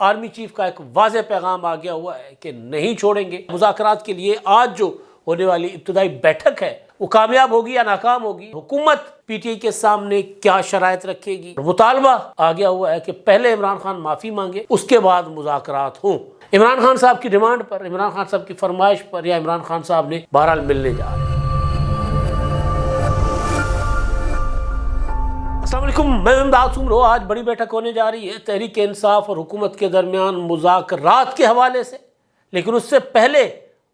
Army chief کا ایک واضح پیغام آ گیا ہوا ہے کہ نہیں چھوڑیں گے مذاکرات کے لیے۔ آج جو ہونے والی ابتدائی بیٹھک ہے وہ کامیاب ہوگی یا ناکام ہوگی، حکومت پی ٹی آئی کے سامنے کیا شرائط رکھے گی۔ مطالبہ آ گیا ہوا ہے کہ پہلے عمران خان معافی مانگے، اس کے بعد مذاکرات ہوں۔ عمران خان صاحب کی ڈیمانڈ پر، عمران خان صاحب کی فرمائش پر، یا عمران خان صاحب نے بہرحال ملنے جا رہے ہیں۔ السلام علیکم، میں امداد سمرو۔ آج بڑی بیٹھک ہونے جا رہی ہے تحریک انصاف اور حکومت کے درمیان مذاکرات کے حوالے سے، لیکن اس سے پہلے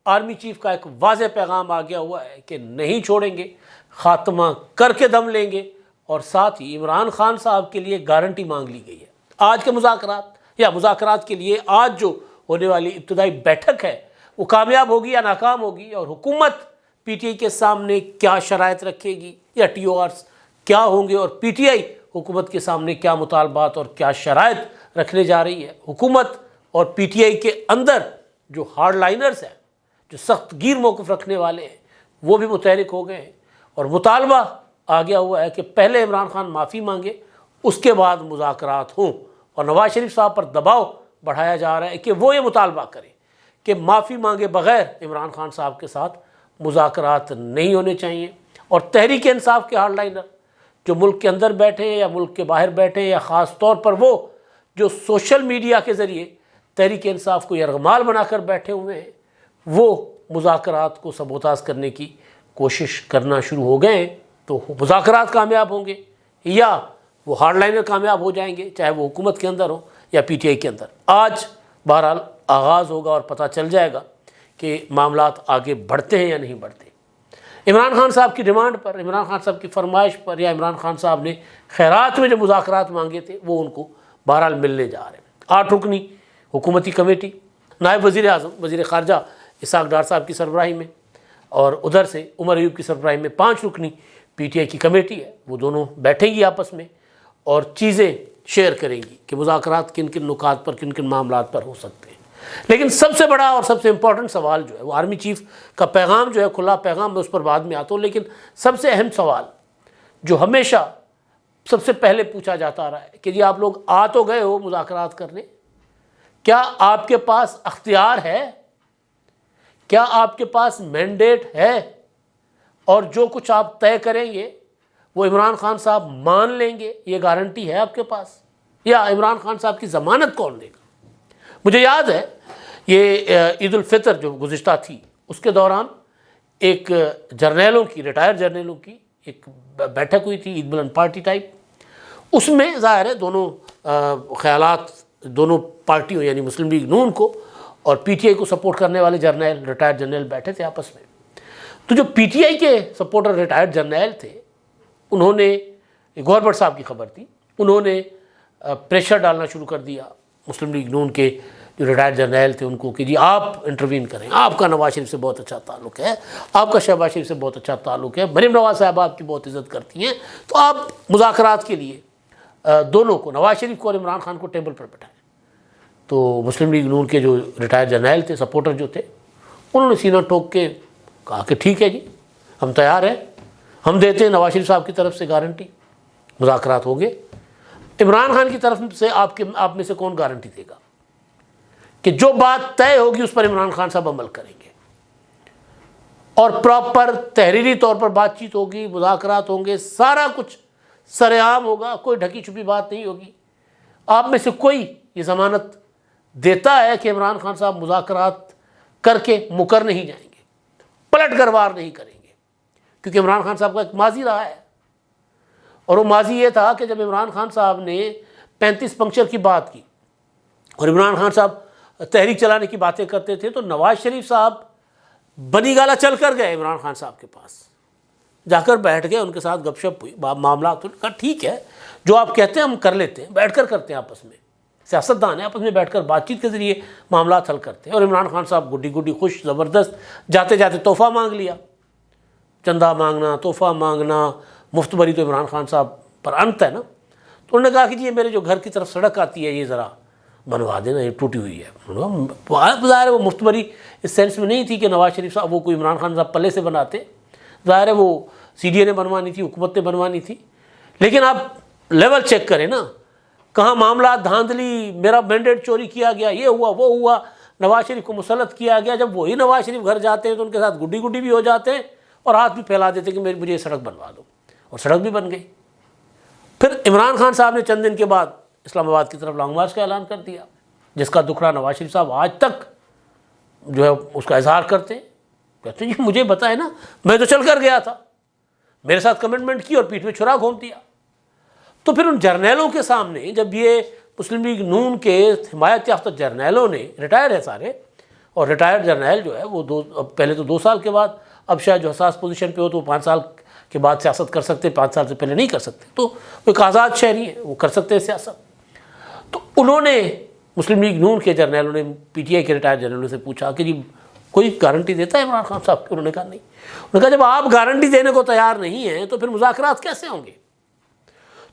آرمی چیف کا ایک واضح پیغام آ گیا ہوا ہے کہ نہیں چھوڑیں گے، خاتمہ کر کے دم لیں گے، اور ساتھ ہی عمران خان صاحب کے لیے گارنٹی مانگ لی گئی ہے۔ آج کے مذاکرات کے لیے آج جو ہونے والی ابتدائی بیٹھک ہے وہ کامیاب ہوگی یا ناکام ہوگی، اور حکومت پی ٹی آئی کے سامنے کیا شرائط رکھے گی، یا ٹی او آرز کیا ہوں گے، اور پی ٹی آئی حکومت کے سامنے کیا مطالبات اور کیا شرائط رکھنے جا رہی ہے۔ حکومت اور پی ٹی آئی کے اندر جو ہارڈ لائنرز ہیں، جو سخت گیر موقف رکھنے والے ہیں، وہ بھی متحرک ہو گئے ہیں، اور مطالبہ آ گیا ہوا ہے کہ پہلے عمران خان معافی مانگے، اس کے بعد مذاکرات ہوں، اور نواز شریف صاحب پر دباؤ بڑھایا جا رہا ہے کہ وہ یہ مطالبہ کریں کہ معافی مانگے بغیر عمران خان صاحب کے ساتھ مذاکرات نہیں ہونے چاہیے۔ اور تحریک انصاف کے ہارڈ لائنر جو ملک کے اندر بیٹھے ہیں یا ملک کے باہر بیٹھے ہیں، یا خاص طور پر وہ جو سوشل میڈیا کے ذریعے تحریک انصاف کو یرغمال بنا کر بیٹھے ہوئے ہیں، وہ مذاکرات کو سبوتاژ کرنے کی کوشش کرنا شروع ہو گئے ہیں۔ تو مذاکرات کامیاب ہوں گے یا وہ ہارڈ لائنر کامیاب ہو جائیں گے، چاہے وہ حکومت کے اندر ہو یا پی ٹی آئی کے اندر۔ آج بہرحال آغاز ہوگا اور پتہ چل جائے گا کہ معاملات آگے بڑھتے ہیں یا نہیں بڑھتے۔ عمران خان صاحب کی ڈیمانڈ پر، عمران خان صاحب کی فرمائش پر، یا عمران خان صاحب نے خیرات میں جو مذاکرات مانگے تھے وہ ان کو بہرحال ملنے جا رہے ہیں۔ 8 رکنی حکومتی کمیٹی، نائب وزیر اعظم وزیر خارجہ اسحاق ڈار صاحب کی سربراہی میں، اور ادھر سے عمر ایوب کی سربراہی میں 5 رکنی پی ٹی آئی کی کمیٹی ہے، وہ دونوں بیٹھیں گی آپس میں اور چیزیں شیئر کریں گی کہ مذاکرات کن کن نکات پر، کن کن معاملات پر ہو سکتے ہیں۔ لیکن سب سے بڑا اور سب سے امپورٹنٹ سوال جو ہے وہ آرمی چیف کا پیغام جو ہے، کھلا پیغام، میں اس پر بعد میں آتا ہوں، لیکن سب سے اہم سوال جو ہمیشہ سب سے پہلے پوچھا جاتا رہا ہے کہ جی آپ لوگ آ تو گئے ہو مذاکرات کرنے، کیا آپ کے پاس اختیار ہے، کیا آپ کے پاس مینڈیٹ ہے، اور جو کچھ آپ طے کریں گے وہ عمران خان صاحب مان لیں گے، یہ گارنٹی ہے آپ کے پاس، یا عمران خان صاحب کی ضمانت کون دے گا؟ مجھے یاد ہے یہ عید الفطر جو گزشتہ تھی، اس کے دوران ایک جرنیلوں کی، ریٹائر جرنیلوں کی ایک بیٹھک ہوئی تھی، عید بلند پارٹی ٹائپ۔ اس میں ظاہر ہے دونوں خیالات، دونوں پارٹیوں یعنی مسلم لیگ نون کو اور پی ٹی آئی کو سپورٹ کرنے والے جرنیل، ریٹائر جرنیل بیٹھے تھے آپس میں۔ تو جو پی ٹی آئی کے سپورٹر ریٹائر جرنیل تھے، انہوں نے، گورنمنٹ صاحب کی خبر تھی، انہوں نے پریشر ڈالنا شروع کر دیا مسلم لیگ نون کے جو ریٹائر جرنیل تھے ان کو کہ جی آپ انٹروین کریں، آپ کا نواز شریف سے بہت اچھا تعلق ہے، آپ کا شہباز شریف سے بہت اچھا تعلق ہے، مریم نواز صاحب آپ کی بہت عزت کرتی ہیں، تو آپ مذاکرات کے لیے دونوں کو، نواز شریف کو اور عمران خان کو ٹیبل پر بٹھائیں۔ تو مسلم لیگ نون کے جو ریٹائر جرنیل تھے، سپورٹر جو تھے، انہوں نے سینہ ٹھوک کے کہا کہ ٹھیک ہے جی، ہم تیار ہیں، ہم دیتے ہیں نواز شریف صاحب کی طرف سے گارنٹی، مذاکرات ہو گئے۔ عمران خان کی طرف سے آپ میں سے کون گارنٹی دے گا کہ جو بات طے ہوگی اس پر عمران خان صاحب عمل کریں گے، اور پراپر تحریری طور پر بات چیت ہوگی، مذاکرات ہوں گے، سارا کچھ سر عام ہوگا، کوئی ڈھکی چھپی بات نہیں ہوگی۔ آپ میں سے کوئی یہ ضمانت دیتا ہے کہ عمران خان صاحب مذاکرات کر کے مکر نہیں جائیں گے، پلٹ کر وار نہیں کریں گے، کیونکہ عمران خان صاحب کا ایک ماضی رہا ہے، اور وہ ماضی یہ تھا کہ جب عمران خان صاحب نے 35 پنکچر کی بات کی اور عمران خان صاحب تحریک چلانے کی باتیں کرتے تھے، تو نواز شریف صاحب بنی گالا چل کر گئے عمران خان صاحب کے پاس، جا کر بیٹھ گئے، ان کے ساتھ گپ شپ ہوئی، معاملات ہوئے، کہا ٹھیک ہے جو آپ کہتے ہیں ہم کر لیتے ہیں، بیٹھ کر کرتے ہیں، آپس میں سیاستدان ہیں، آپس میں بیٹھ کر بات چیت کے ذریعے معاملات حل کرتے ہیں۔ اور عمران خان صاحب گڈی گڈی خوش، زبردست، جاتے جاتے تحفہ مانگ لیا، چندہ مانگنا، تحفہ مانگنا، مفت بری تو عمران خان صاحب پر انت ہے نا۔ تو انہوں نے کہا کہ جی یہ میرے جو گھر کی طرف سڑک آتی ہے یہ ذرا بنوا دینا، یہ ٹوٹی ہوئی ہے۔ ظاہر ہے وہ مفت بری اس سینس میں نہیں تھی کہ نواز شریف صاحب وہ کوئی عمران خان صاحب پلے سے بناتے، ظاہر ہے وہ سی ڈی اے نے بنوانی تھی، حکومت نے بنوانی تھی، لیکن آپ لیول چیک کریں نا کہاں معاملات دھاندلی، میرا مینڈیٹ چوری کیا گیا، یہ ہوا وہ ہوا، نواز شریف کو مسلط کیا گیا. جب وہی نواز شریف گھر جاتے ہیں تو ان کے ساتھ گڈی گڈی بھی ہو جاتے ہیں اور ہاتھ بھی پھیلا دیتے ہیں کہ مجھے یہ سڑک بنوا دو، اور سڑک بھی بن گئی. پھر عمران خان صاحب نے چند دن کے بعد اسلام آباد کی طرف لانگ مارچ کا اعلان کر دیا، جس کا دکھڑا نواز شریف صاحب آج تک جو ہے اس کا اظہار کرتے ہیں. کہتے ہیں جی مجھے بتائے نا، میں تو چل کر گیا تھا، میرے ساتھ کمٹمنٹ کی اور پیٹھ میں چھرا گھونپ دیا. تو پھر ان جرنیلوں کے سامنے جب یہ مسلم لیگ نون کے حمایت یافتہ جرنیلوں نے، ریٹائرڈ ہیں سارے، اور ریٹائرڈ جرنیل جو ہے وہ پہلے تو 2 سال کے بعد، اب شاید جو حساس پوزیشن پہ ہو تو وہ 5 سال کے بعد سیاست کر سکتے، 5 سال سے پہلے نہیں کر سکتے، تو وہ ایک آزاد شہری ہیں، وہ کر سکتے ہیں سیاست. تو انہوں نے مسلم لیگ نون کے جرنیلوں نے پی ٹی آئی کے ریٹائرڈ جرنیلوں سے پوچھا کہ جی کوئی گارنٹی دیتا ہے عمران خان صاحب کی؟ انہوں نے کہا نہیں. انہوں نے کہا جب آپ گارنٹی دینے کو تیار نہیں ہیں تو پھر مذاکرات کیسے ہوں گے؟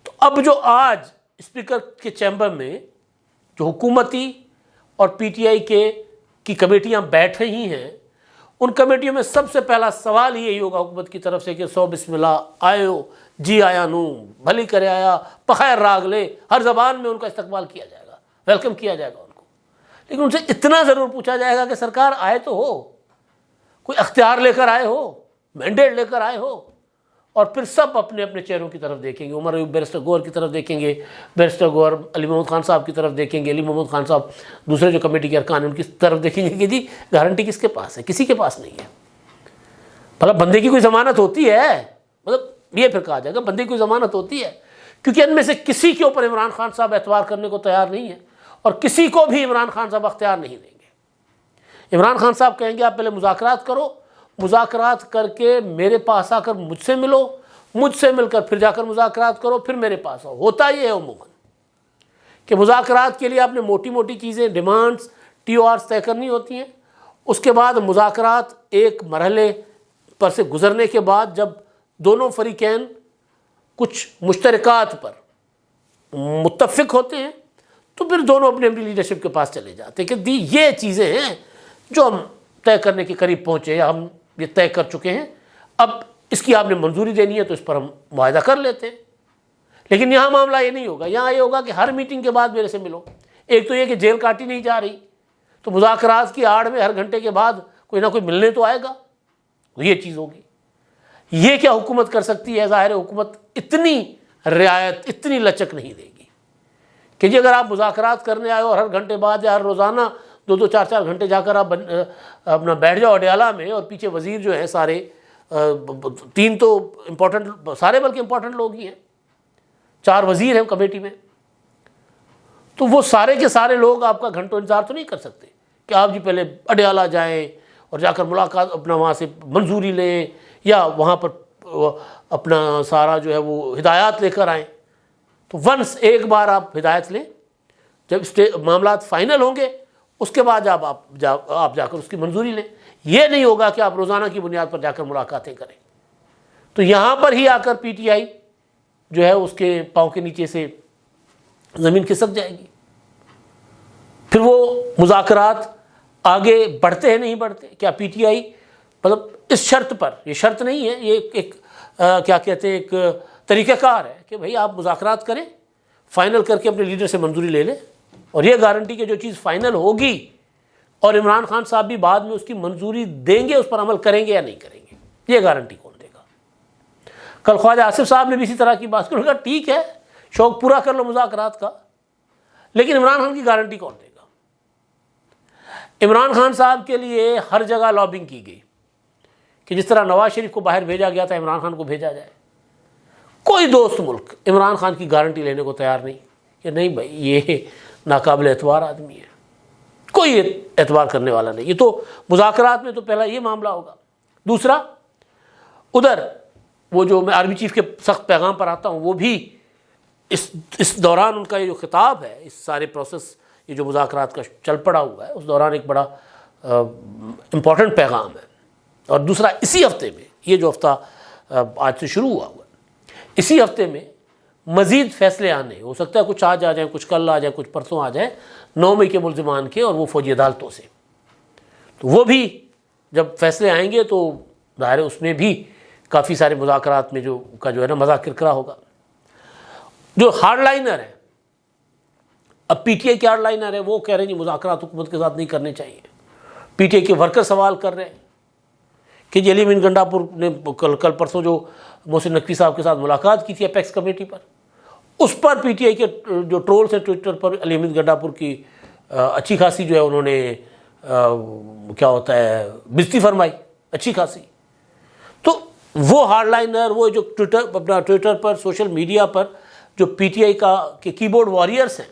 تو اب جو آج اسپیکر کے چیمبر میں جو حکومتی اور پی ٹی آئی کی کمیٹیاں بیٹھ رہی ہیں، ان کمیٹیوں میں سب سے پہلا سوال یہی ہوگا حکومت کی طرف سے کہ سو بسم اللہ آئیو، جی آیا نو، بھلی کرے آیا، پخیر راگ لے، ہر زبان میں ان کا استقبال کیا جائے گا، ویلکم کیا جائے گا ان کو. لیکن ان سے اتنا ضرور پوچھا جائے گا کہ سرکار آئے تو ہو، کوئی اختیار لے کر آئے ہو، مینڈیٹ لے کر آئے ہو. اور پھر سب اپنے اپنے چہروں کی طرف دیکھیں گے. عمر ایوب بیرسٹر گوہر کی طرف دیکھیں گے، بیرسٹر گوہر علی محمد خان صاحب کی طرف دیکھیں گے، علی محمد خان صاحب دوسرے جو کمیٹی کے ارکان ہیں ان کی طرف دیکھیں گے کہ جی گارنٹی کس کے پاس ہے؟ کسی کے پاس نہیں ہے. مطلب بندے کی کوئی ضمانت ہوتی ہے؟ مطلب یہ پھر کہا جائے گا بندے کی کوئی ضمانت ہوتی ہے، کیونکہ ان میں سے کسی کے اوپر عمران خان صاحب اعتبار کرنے کو تیار نہیں ہے، اور کسی کو بھی عمران خان صاحب اختیار نہیں دیں گے. عمران خان صاحب کہیں گے آپ پہلے مذاکرات کرو، مذاکرات کر کے میرے پاس آ کر مجھ سے ملو، مجھ سے مل کر پھر جا کر مذاکرات کرو، پھر میرے پاس آؤ. ہوتا یہ ہے عموماً کہ مذاکرات کے لیے آپ نے موٹی موٹی چیزیں، ڈیمانڈز، ٹی او آرز طے کرنی ہوتی ہیں. اس کے بعد مذاکرات ایک مرحلے پر سے گزرنے کے بعد جب دونوں فریقین کچھ مشترکات پر متفق ہوتے ہیں تو پھر دونوں اپنی اپنی لیڈرشپ کے پاس چلے جاتے ہیں کہ یہ چیزیں ہیں جو ہم طے کرنے کے قریب پہنچے، یا ہم یہ طے کر چکے ہیں، اب اس کی آپ نے منظوری دینی ہے تو اس پر ہم معاہدہ کر لیتے ہیں. لیکن یہاں معاملہ یہ نہیں ہوگا. یہاں یہ ہوگا کہ ہر میٹنگ کے بعد میرے سے ملو. ایک تو یہ کہ جیل کاٹی نہیں جا رہی، تو مذاکرات کی آڑ میں ہر گھنٹے کے بعد کوئی نہ کوئی ملنے تو آئے گا، تو یہ چیز ہوگی. یہ کیا حکومت کر سکتی ہے؟ ظاہر حکومت اتنی رعایت، اتنی لچک نہیں دے گی کہ جی اگر آپ مذاکرات کرنے آئے اور ہر گھنٹے بعد یا ہر روزانہ 2-2 4-4 گھنٹے جا کر آپ اپنا بیٹھ جاؤ اڈیالہ میں، اور پیچھے وزیر جو ہیں سارے 3 تو امپورٹنٹ، سارے بلکہ امپورٹنٹ لوگ ہی ہیں، 4 وزیر ہیں کمیٹی میں، تو وہ سارے کے سارے لوگ آپ کا گھنٹوں انتظار تو نہیں کر سکتے کہ آپ جی پہلے اڈیالہ جائیں اور جا کر ملاقات اپنا وہاں سے منظوری لیں، یا وہاں پر اپنا سارا جو ہے وہ ہدایات لے کر آئیں. تو ونس ایک بار آپ ہدایت لیں، جب معاملات فائنل ہوں گے اس کے بعد آپ جا کر اس کی منظوری لیں. یہ نہیں ہوگا کہ آپ روزانہ کی بنیاد پر جا کر ملاقاتیں کریں. تو یہاں پر ہی آ کر پی ٹی آئی جو ہے اس کے پاؤں کے نیچے سے زمین کھسک جائے گی. پھر وہ مذاکرات آگے بڑھتے ہیں نہیں بڑھتے. کیا پی ٹی آئی مطلب اس شرط پر، یہ شرط نہیں ہے، یہ ایک کیا کہتے ہیں ایک طریقہ کار ہے کہ بھئی آپ مذاکرات کریں، فائنل کر کے اپنے لیڈر سے منظوری لے لیں، اور یہ گارنٹی کہ جو چیز فائنل ہوگی اور عمران خان صاحب بھی بعد میں اس کی منظوری دیں گے، اس پر عمل کریں گے یا نہیں کریں گے، یہ گارنٹی کون دے گا؟ کل خواجہ آصف صاحب نے بھی اسی طرح کی بات کی. کہا ٹھیک ہے شوق پورا کر لو مذاکرات کا، لیکن عمران خان کی گارنٹی کون دے گا؟ عمران خان صاحب کے لیے ہر جگہ لابنگ کی گئی کہ جس طرح نواز شریف کو باہر بھیجا گیا تھا عمران خان کو بھیجا جائے. کوئی دوست ملک عمران خان کی گارنٹی لینے کو تیار نہیں کہ نہیں بھائی یہ ناقابل اعتبار آدمی ہے، کوئی اعتبار کرنے والا نہیں. یہ تو مذاکرات میں تو پہلا یہ معاملہ ہوگا. دوسرا ادھر وہ جو میں آرمی چیف کے سخت پیغام پر آتا ہوں، وہ بھی اس دوران ان کا یہ جو خطاب ہے، اس سارے پروسیس یہ جو مذاکرات کا چل پڑا ہوا ہے اس دوران ایک بڑا امپورٹنٹ پیغام ہے. اور دوسرا اسی ہفتے میں، یہ جو ہفتہ آج سے شروع ہوا ہے، اسی ہفتے میں مزید فیصلے آنے، ہو سکتا ہے کچھ آج آ جائیں، کچھ کل آ جائیں، کچھ پرسوں آ جائیں 9 مئی کے ملزمان کے، اور وہ فوجی عدالتوں سے. تو وہ بھی جب فیصلے آئیں گے تو ظاہر ہے اس میں بھی کافی سارے مذاکرات میں جو ہے نا مذاکر کرا ہوگا. جو ہارڈ لائنر ہیں اب پی ٹی آئی کے ہارڈ لائنر ہے، وہ کہہ رہے ہیں جی مذاکرات حکومت کے ساتھ نہیں کرنے چاہیے۔ پی ٹی آئی کے ورکر سوال کر رہے ہیں کہ جی علی امین گنڈاپور نے کل پرسوں جو محسن نقوی صاحب کے ساتھ ملاقات کی تھی اپیکس کمیٹی پر، اس پر پی ٹی آئی کے جو ٹرولز ہیں ٹویٹر پر علی امین گنڈاپور کی اچھی خاصی جو ہے انہوں نے کیا ہوتا ہے بزتی فرمائی اچھی خاصی۔ تو وہ ہارڈ لائنر، وہ جو ٹویٹر پر سوشل میڈیا پر جو پی ٹی آئی کے کی بورڈ واریئرس ہیں،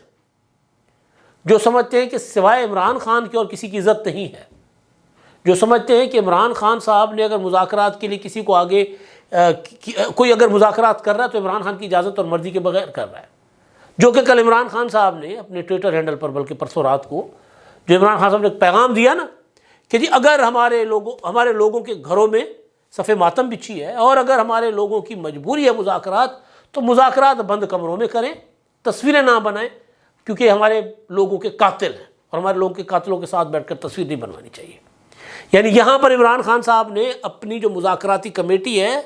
جو سمجھتے ہیں کہ سوائے عمران خان کے اور کسی کی عزت نہیں ہے، جو سمجھتے ہیں کہ عمران خان صاحب نے اگر مذاکرات کے لیے کسی کو آگے کوئی اگر مذاکرات کر رہا ہے تو عمران خان کی اجازت اور مرضی کے بغیر کر رہا ہے، جو کہ کل عمران خان صاحب نے اپنے ٹویٹر ہینڈل پر، بلکہ پرسوں رات کو جو عمران خان صاحب نے ایک پیغام دیا نا کہ جی اگر ہمارے لوگوں کے گھروں میں صف ماتم بچھی ہے اور اگر ہمارے لوگوں کی مجبوری ہے مذاکرات، تو مذاکرات بند کمروں میں کریں، تصویریں نہ بنائیں، کیونکہ ہمارے لوگوں کے قاتل ہیں اور ہمارے لوگوں کے قاتلوں کے ساتھ بیٹھ کر تصویر نہیں بنوانی چاہیے۔ یعنی یہاں پر عمران خان صاحب نے اپنی جو مذاکراتی کمیٹی ہے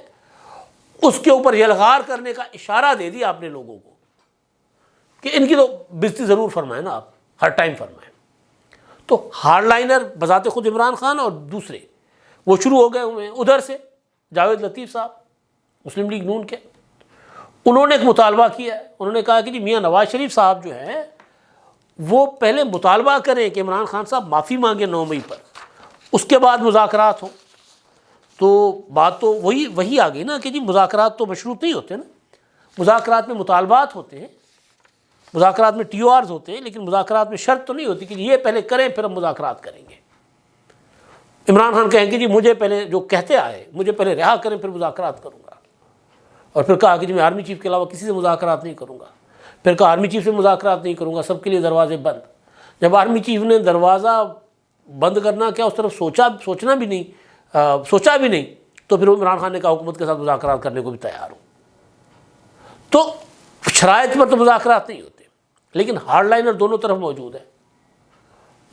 اس کے اوپر یلغار کرنے کا اشارہ دے دیا اپنے لوگوں کو کہ ان کی تو بزتی ضرور فرمائیں نا، آپ ہر ٹائم فرمائیں۔ تو ہارڈ لائنر بذات خود عمران خان اور دوسرے وہ شروع ہو گئے ہوئے ہیں۔ ادھر سے جاوید لطیف صاحب مسلم لیگ نون کے، انہوں نے ایک مطالبہ کیا ہے، انہوں نے کہا کہ جی میاں نواز شریف صاحب جو ہیں وہ پہلے مطالبہ کریں کہ عمران خان صاحب معافی مانگیں 9 مئی پر، اس کے بعد مذاکرات ہوں۔ تو بات تو وہی آ گئی نا کہ جی مذاکرات تو مشروط نہیں ہوتے نا، مذاکرات میں مطالبات ہوتے ہیں، مذاکرات میں ٹی او آرز ہوتے ہیں، لیکن مذاکرات میں شرط تو نہیں ہوتی کہ یہ پہلے کریں پھر ہم مذاکرات کریں گے۔ عمران خان کہیں گے جی مجھے پہلے جو کہتے آئے مجھے پہلے رہا کریں پھر مذاکرات کروں گا، اور پھر کہا کہ جی میں آرمی چیف کے علاوہ کسی سے مذاکرات نہیں کروں گا، پھر کہا آرمی چیف سے مذاکرات نہیں کروں گا، سب کے لیے دروازے بند۔ جب آرمی چیف نے دروازہ بند کرنا کیا اس طرف سوچا بھی نہیں تو پھر عمران خان نے کہا حکومت کے ساتھ مذاکرات کرنے کو بھی تیار ہوں۔ تو شرائط پر تو مذاکرات نہیں ہوتے، لیکن ہارڈ لائنر دونوں طرف موجود ہے۔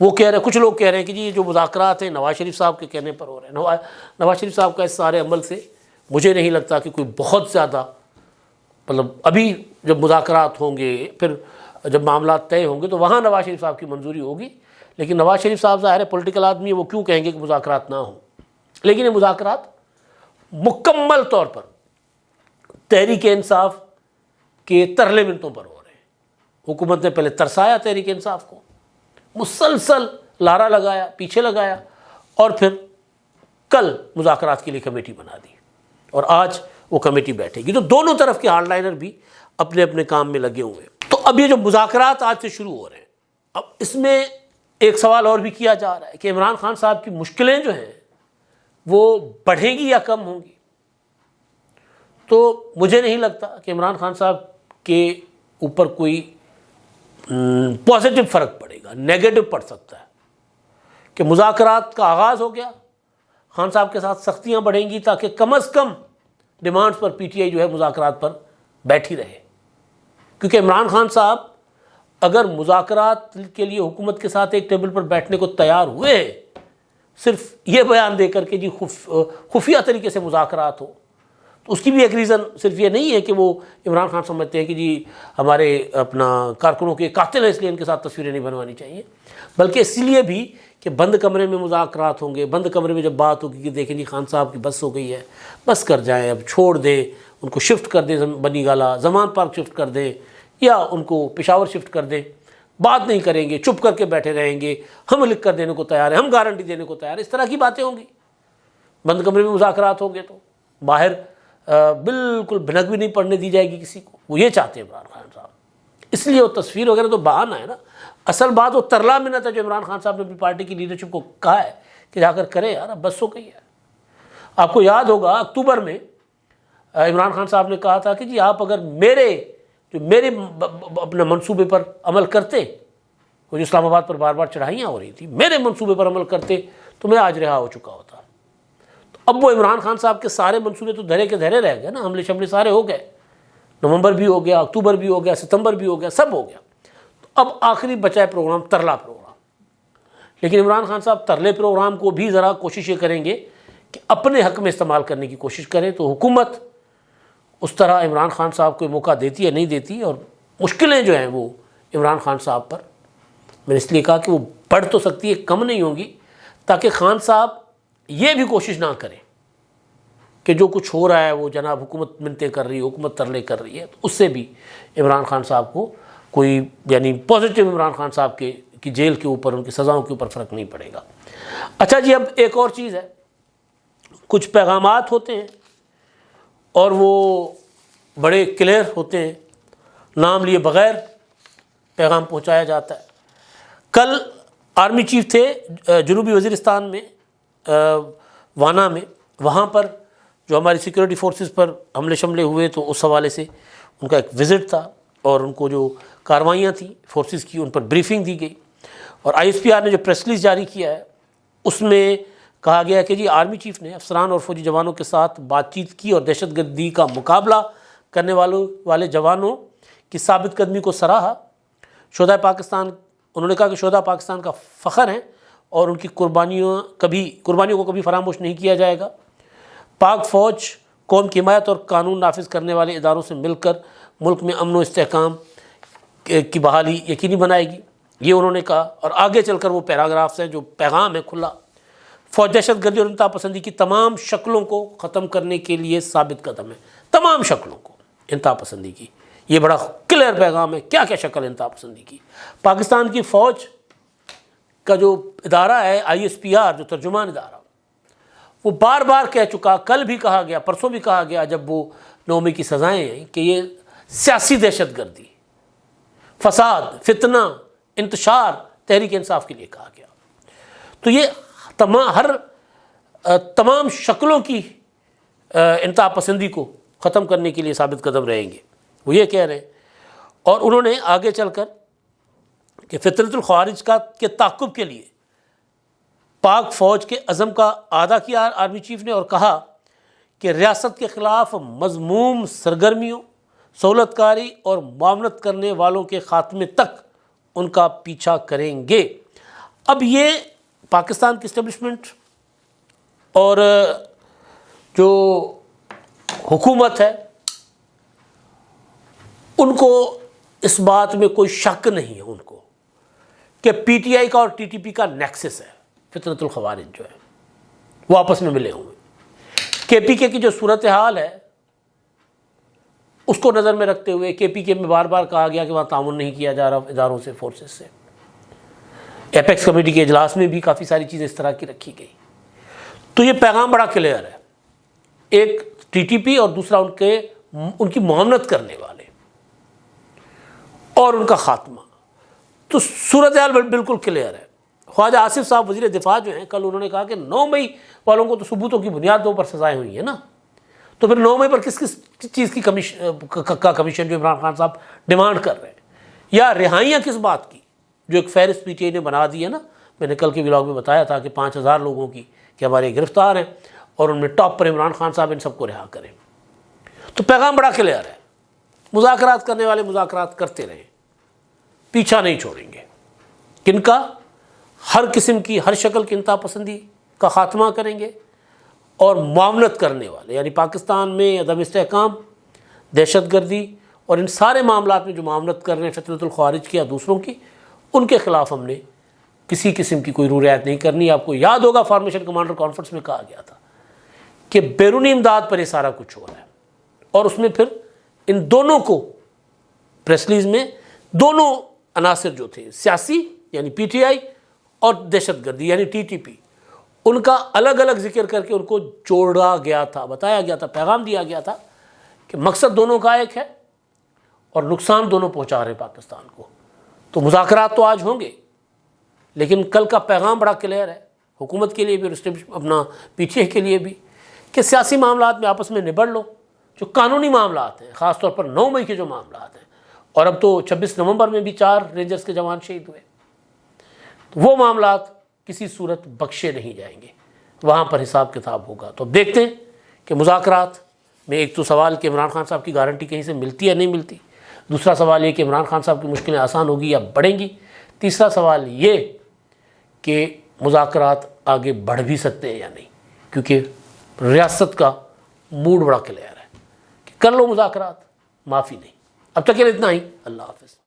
وہ کہہ رہے ہیں، کچھ لوگ کہہ رہے ہیں کہ جی یہ جو مذاکرات ہیں نواز شریف صاحب کے کہنے پر ہو رہے ہیں۔ نواز شریف صاحب کا اس سارے عمل سے مجھے نہیں لگتا کہ کوئی بہت زیادہ ابھی جب مذاکرات ہوں گے پھر جب معاملات طے ہوں گے تو وہاں نواز شریف صاحب کی منظوری ہوگی، لیکن نواز شریف صاحب ظاہر ہے پولیٹیکل آدمی ہے، وہ کیوں کہیں گے کہ مذاکرات نہ ہوں۔ لیکن یہ مذاکرات مکمل طور پر تحریک انصاف کے ترلے منتوں پر ہو رہے ہیں۔ حکومت نے پہلے ترسایا تحریک انصاف کو، مسلسل لارا لگایا، پیچھے لگایا، اور پھر کل مذاکرات کے لیے کمیٹی بنا دی، اور آج وہ کمیٹی بیٹھے گی۔ تو دونوں طرف کے ہارڈ لائنر بھی اپنے اپنے کام میں لگے ہوئے ہیں۔ تو اب یہ جو مذاکرات آج سے شروع ہو رہے ہیں، اب اس میں ایک سوال اور بھی کیا جا رہا ہے کہ عمران خان صاحب کی مشکلیں جو ہیں وہ بڑھیں گی یا کم ہوں گی؟ تو مجھے نہیں لگتا کہ عمران خان صاحب کے اوپر کوئی پازیٹو فرق پڑے گا، نیگیٹو پڑ سکتا ہے کہ مذاکرات کا آغاز ہو گیا، خان صاحب کے ساتھ سختیاں بڑھیں گی تاکہ کم از کم ڈیمانڈز پر پی ٹی آئی جو ہے مذاکرات پر بیٹھی رہے۔ کیونکہ عمران خان صاحب اگر مذاکرات کے لیے حکومت کے ساتھ ایک ٹیبل پر بیٹھنے کو تیار ہوئے ہیں، صرف یہ بیان دے کر کہ جی خفیہ طریقے سے مذاکرات ہو، تو اس کی بھی ایک ریزن صرف یہ نہیں ہے کہ وہ عمران خان سمجھتے ہیں کہ جی ہمارے کارکنوں کے قاتل ہیں اس لیے ان کے ساتھ تصویریں نہیں بنوانی چاہیے، بلکہ اس لیے بھی کہ بند کمرے میں مذاکرات ہوں گے۔ بند کمرے میں جب بات ہوگی کہ دیکھیں جی خان صاحب کی بس ہو گئی ہے، بس کر جائیں، اب چھوڑ دیں، ان کو شفٹ کر دیں، بنی گالا زمان پارک شفٹ کر دیں یا ان کو پشاور شفٹ کر دیں، بات نہیں کریں گے، چپ کر کے بیٹھے رہیں گے، ہم لکھ کر دینے کو تیار ہیں، ہم گارنٹی دینے کو تیار ہیں، اس طرح کی باتیں ہوں گی۔ بند کمرے میں مذاکرات ہوں گے تو باہر بالکل بھنک بھی نہیں پڑنے دی جائے گی کسی کو۔ وہ یہ چاہتے ہیں عمران خان صاحب، اس لیے وہ تصویر وغیرہ تو بہانہ ہے نا، اصل بات وہ ترلا منت ہے جو عمران خان صاحب نے اپنی پارٹی کی لیڈرشپ کو کہا ہے کہ جا کر کرے یار، اب بس ہو گئی ہے۔ آپ کو یاد ہوگا اکتوبر میں عمران خان صاحب نے کہا تھا کہ جی آپ اگر میرے اپنے منصوبے پر عمل کرتے، وہ جو اسلام آباد پر بار بار چڑھائیاں ہو رہی تھی، میرے منصوبے پر عمل کرتے تو میں آج رہا ہو چکا ہوتا۔ تو اب وہ عمران خان صاحب کے سارے منصوبے تو دھرے کے دھرے رہ گئے نا، حملے شملے سارے ہو گئے، نومبر بھی ہو گیا، اکتوبر بھی ہو گیا، ستمبر بھی ہو گیا، سب ہو گیا۔ تو اب آخری بچا ہے پروگرام ترلا پروگرام۔ لیکن عمران خان صاحب ترلے پروگرام کو بھی ذرا کوشش یہ کریں گے کہ اپنے حق میں استعمال کرنے کی کوشش کریں، تو حکومت اس طرح عمران خان صاحب کو موقع دیتی ہے نہیں دیتی، اور مشکلیں جو ہیں وہ عمران خان صاحب پر. میں نے اس لیے کہا کہ وہ بڑھ تو سکتی ہے، کم نہیں ہوں گی، تاکہ خان صاحب یہ بھی کوشش نہ کریں کہ جو کچھ ہو رہا ہے وہ جناب حکومت منتیں کر رہی ہے، حکومت ترلے کر رہی ہے، تو اس سے بھی عمران خان صاحب کو کوئی یعنی پازیٹیو عمران خان صاحب کی جیل کے اوپر، ان کی سزاؤں کے اوپر فرق نہیں پڑے گا. اچھا جی، اب ایک اور چیز ہے، کچھ پیغامات ہوتے ہیں اور وہ بڑے کلیئر ہوتے ہیں، نام لیے بغیر پیغام پہنچایا جاتا ہے. کل آرمی چیف تھے جنوبی وزیرستان میں وانا میں، وہاں پر جو ہماری سیکورٹی فورسز پر حملے شملے ہوئے تو اس حوالے سے ان کا ایک وزٹ تھا اور ان کو جو کاروائیاں تھیں فورسز کی ان پر بریفنگ دی گئی. اور آئی ایس پی آر نے جو پریس ریلیز جاری کیا ہے اس میں کہا گیا کہ جی آرمی چیف نے افسران اور فوجی جوانوں کے ساتھ بات چیت کی اور دہشت گردی کا مقابلہ کرنے والے جوانوں کی ثابت قدمی کو سراہا. شہدائے پاکستان، انہوں نے کہا کہ شہداء پاکستان کا فخر ہیں اور ان کی قربانیوں کو کبھی فراموش نہیں کیا جائے گا. پاک فوج قوم کی حمایت اور قانون نافذ کرنے والے اداروں سے مل کر ملک میں امن و استحکام کی بحالی یقینی بنائے گی، یہ انہوں نے کہا. اور آگے چل کر وہ پیراگرافس ہیں جو پیغام ہے کھلا، فوج دہشت گردی اور انتہا پسندی کی تمام شکلوں کو ختم کرنے کے لیے ثابت قدم ہے. تمام شکلوں کو انتہا پسندی کی، یہ بڑا کلیئر پیغام ہے. کیا کیا شکل انتہا پسندی کی؟ پاکستان کی فوج کا جو ادارہ ہے آئی ایس پی آر، جو ترجمان ادارہ، وہ بار بار کہہ چکا، کل بھی کہا گیا، پرسوں بھی کہا گیا جب وہ 9 مئی کی سزائیں ہیں، کہ یہ سیاسی دہشت گردی، فساد، فتنہ، انتشار تحریک انصاف کے لیے کہا گیا. تو یہ تمام شکلوں کی انتہا پسندی کو ختم کرنے کے لیے ثابت قدم رہیں گے، وہ یہ کہہ رہے ہیں. اور انہوں نے آگے چل کر کہ فطرت الخوارج کے تعاقب کے لیے پاک فوج کے عزم کا اعادہ کیا آرمی چیف نے، اور کہا کہ ریاست کے خلاف مذموم سرگرمیوں، سہولت کاری اور معاونت کرنے والوں کے خاتمے تک ان کا پیچھا کریں گے. اب یہ پاکستان کی اسٹیبلشمنٹ اور جو حکومت ہے ان کو اس بات میں کوئی شک نہیں ہے ان کو کہ پی ٹی آئی کا اور ٹی ٹی پی کا نیکسس ہے. فطرت الخوارج جو ہے وہ آپس میں ملے ہوئے. کے پی کے کی جو صورتحال ہے اس کو نظر میں رکھتے ہوئے کے پی کے میں بار بار کہا گیا کہ وہاں تعاون نہیں کیا جا رہا اداروں سے، فورسز سے. ایپیکس کمیٹی کے اجلاس میں بھی کافی ساری چیزیں اس طرح کی رکھی گئی. تو یہ پیغام بڑا کلیئر ہے، ایک ٹی ٹی پی اور دوسرا ان کی معاونت کرنے والے اور ان کا خاتمہ. تو صورتحال بالکل کلیئر ہے. خواجہ آصف صاحب وزیر دفاع جو ہیں، کل انہوں نے کہا کہ 9 مئی والوں کو تو ثبوتوں کی بنیادوں پر سزائیں ہوئی ہیں نا، تو پھر 9 مئی پر کس چیز کی کمیشن جو عمران خان صاحب ڈیمانڈ کر رہے ہیں، یا رہائیاں کس بات کی جو ایک فہرست پی ٹی آئی نے بنا دی ہے نا. میں نے کل کے ولاگ میں بتایا تھا کہ 5000 لوگوں کی کہ ہمارے گرفتار ہیں اور ان میں ٹاپ پر عمران خان صاحب ان سب کو رہا کریں. تو پیغام بڑا کلیئر ہے، مذاکرات کرنے والے مذاکرات کرتے رہیں، پیچھا نہیں چھوڑیں گے. کن کا؟ ہر قسم کی، ہر شکل کی انتہا پسندی کا خاتمہ کریں گے، اور معاونت کرنے والے یعنی پاکستان میں عدم استحکام، دہشت گردی اور ان سارے معاملات میں جو معاونت کر رہے ہیں فطرت الخوارج کی یا دوسروں کی، ان کے خلاف ہم نے کسی قسم کی کوئی رو رعایت نہیں کرنی. آپ کو یاد ہوگا فارمیشن کمانڈر کانفرنس میں کہا گیا تھا کہ بیرونی امداد پر یہ سارا کچھ ہو رہا ہے، اور اس میں پھر ان دونوں کو پریس ریلیز میں دونوں عناصر جو تھے، سیاسی یعنی پی ٹی آئی اور دہشت گردی یعنی ٹی ٹی پی، ان کا الگ الگ ذکر کر کے ان کو جوڑا گیا تھا، بتایا گیا تھا، پیغام دیا گیا تھا کہ مقصد دونوں کا ایک ہے اور نقصان دونوں پہنچا رہے ہیں پاکستان کو. تو مذاکرات تو آج ہوں گے، لیکن کل کا پیغام بڑا کلیئر ہے حکومت کے لیے بھی اور اپنا پی ٹی آئی کے لیے بھی کہ سیاسی معاملات میں آپس میں نبڑ لو. جو قانونی معاملات ہیں، خاص طور پر 9 مئی کے جو معاملات ہیں، اور اب تو 26 نومبر میں بھی 4 رینجرز کے جوان شہید ہوئے، تو وہ معاملات کسی صورت بخشے نہیں جائیں گے، وہاں پر حساب کتاب ہوگا. تو دیکھتے ہیں کہ مذاکرات میں ایک تو سوال کہ عمران خان صاحب کی گارنٹی کہیں سے ملتی ہے نہیں ملتی، دوسرا سوال یہ کہ عمران خان صاحب کی مشکلیں آسان ہوگی یا بڑھیں گی، تیسرا سوال یہ کہ مذاکرات آگے بڑھ بھی سکتے ہیں یا نہیں، کیونکہ ریاست کا موڈ بڑا کلیئر ہے کہ کر لو مذاکرات، معافی نہیں. اب تک کے لیے اتنا ہی. اللہ حافظ.